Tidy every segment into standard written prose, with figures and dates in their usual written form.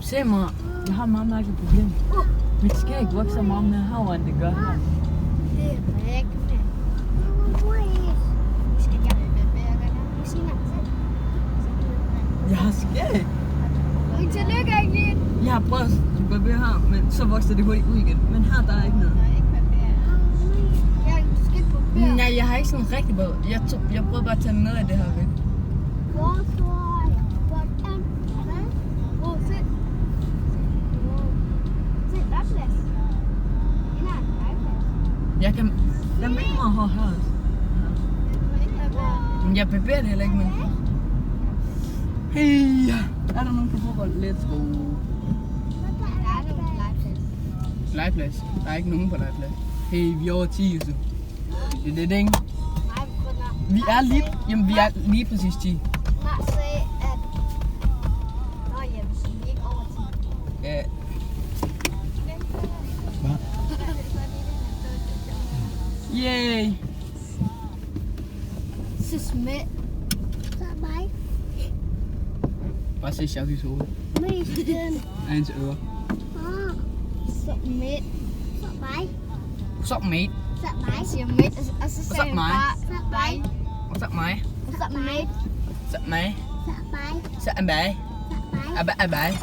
Se mig, jeg har meget mærkeligt problem. Mit skæg vokser meget mere herovre, end det gør her. Det er rigtigt. Skal jeg sige mig selv? Jeg har skæg. Tillykke, egentlig. Jeg har prøvet at barbere her, men så vokser det hurtigt ud igen. Men her, der er ikke noget. Nej, jeg har ikke sådan rigtig barberet. Jeg prøvede bare at tage noget af det her væk. Jeg mener mig hår her også. Men jeg barberer det heller ikke, men... Hey, er der nogen på fodbold? Let's go. Legeplads. Der er ikke nogen på legeplads. Hey, vi er over 10, så. Det er det, ikke? Vi er lige præcis 10. Ja. Hvad? Yay! Så smidt. Så mig. Bare se Shakis hoved. Misten. Og hans ører. Så midt. Så mig. Så mate. Så mig. Siger midt. Og så sagde han bare. Så mig. Og så mig. Så mig. Så mig. Så mig. Så er mig. Så mig. Er mig.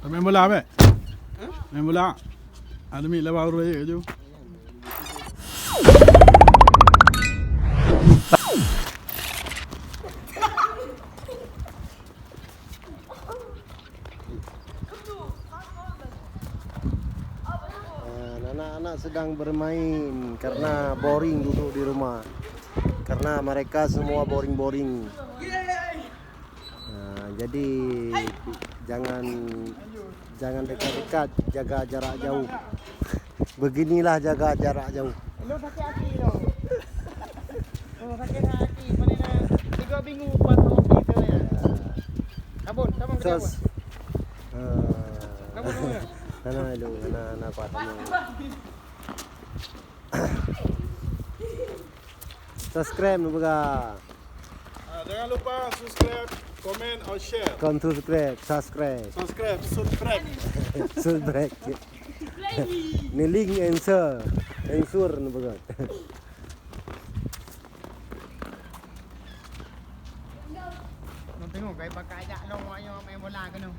Main bola apa? Main bola. Ada mik lepas urut je tu. Anak-anak sedang bermain karena boring duduk di rumah. Karena mereka semua boring-boring. Jadi jangan dekat-dekat, jaga jarak jauh. Beginilah jaga jarak jauh. Lu sakit hati dong. Oh, sakit hati. Mana 3 minggu buat hobi tu ya. Kabun ke kabun. Kabun dulu. Anak kuat. Subscribe nu baga. Jangan lupa subscribe, komen atau share. Subscribe. Ni link answer nu baga. Nak tengok gaya pakai ajak long awaknya main bola ke nu.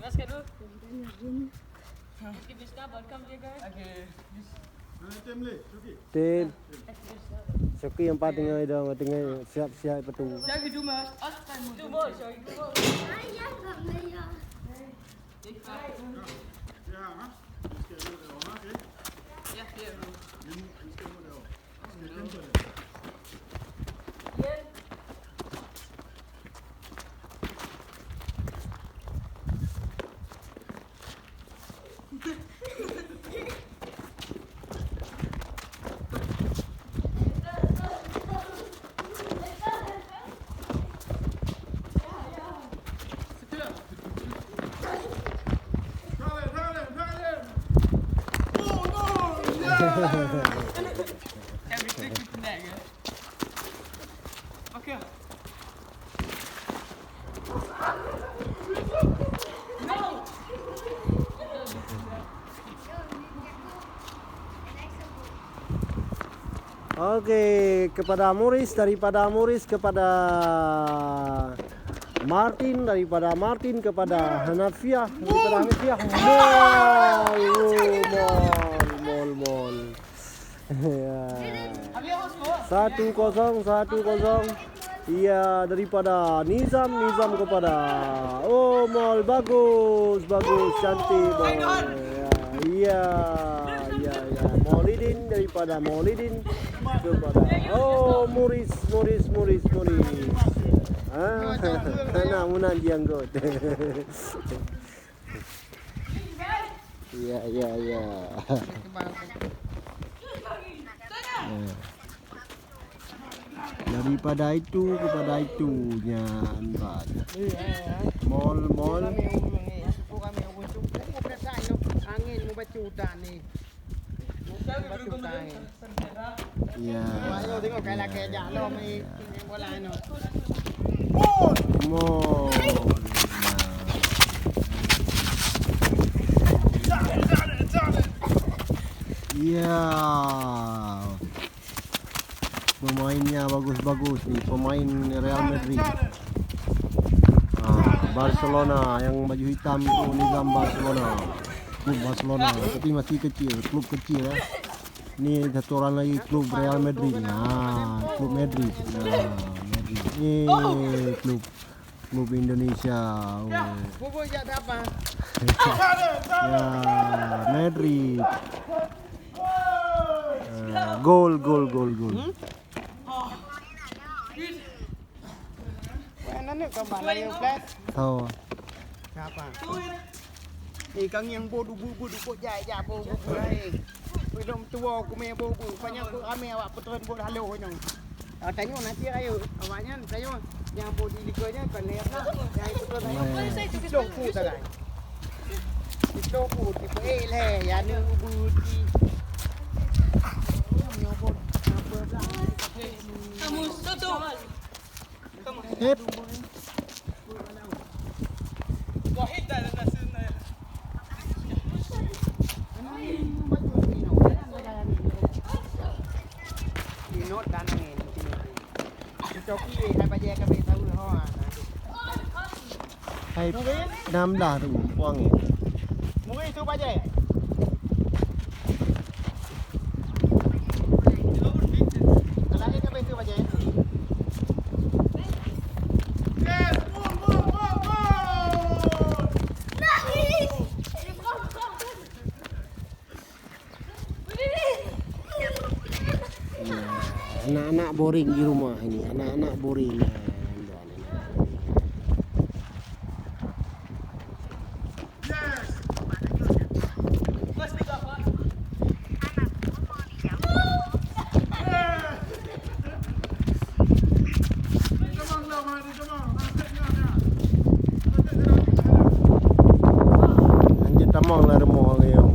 Hvad skal du? Skal vi stoppe og komme til at gøre? Okay. Tin. Syaki yang empat tengah dah tengah siap-siap petu. Syaki du med os. Du mål, Syaki. Du mål. Nej, jeg var med jer. Ja, ha. Skal jeg derovre, okay? Ja, det er du. Men vi skal derovre. Skal jeg kæmpe det? Hjælp. Jeg vil ikke på den her. Okay. No! Oke, kepada Muris, daripada Muris kepada Martin, daripada Martin kepada Hanafiah, daripada Hanafiah mol. Ya. 1-0. Iya, daripada Nizam kepada mol, bagus, cantik bol. Iya. Maulidin, daripada Maulidin kepada Muris. Anak munan janggut. Ya. Daripada itu kepada itunya anbat. Mol. Angin mau bacutan ni. Ya. Ayo tengok kalah kejak lo main bola no. Mol. Ya. Pemainnya bagus nih, pemain Real Madrid. Barcelona yang baju hitam itu Nizam Barcelona. Klub Barcelona, tapi masih kecil, klub kecil ya. Ini satu orang lagi klub Real Madrid. Klub Madrid. Madrid. Klub Indonesia. Bubuk jak apa? Ya, Madrid. Gol. Mana ni kau balai yang flat? Tahu. Siapa? Kang yang bodu jai bodu lain. Belum tua aku main bodu. Banyak aku ramai awak petron bodu halo nyong. Tanya nanti ayo. Awaknya saya yang bodu liganya kan lihat lah. Yang petron ayo. Joku tak? Joku tipe leh ya ni budi. Kamu tutup. Hep. Wahid dah nasi. Nốt đan nghề cho khi hai ba giây các bạn tahu hoa Hai 6 dah tu puang ni. mungkin itu ba giây kalau ini các bạn itu ba giây Anak-anak boring di rumah ini, anak-anak boring. Anjir tamang lah remah ngayong.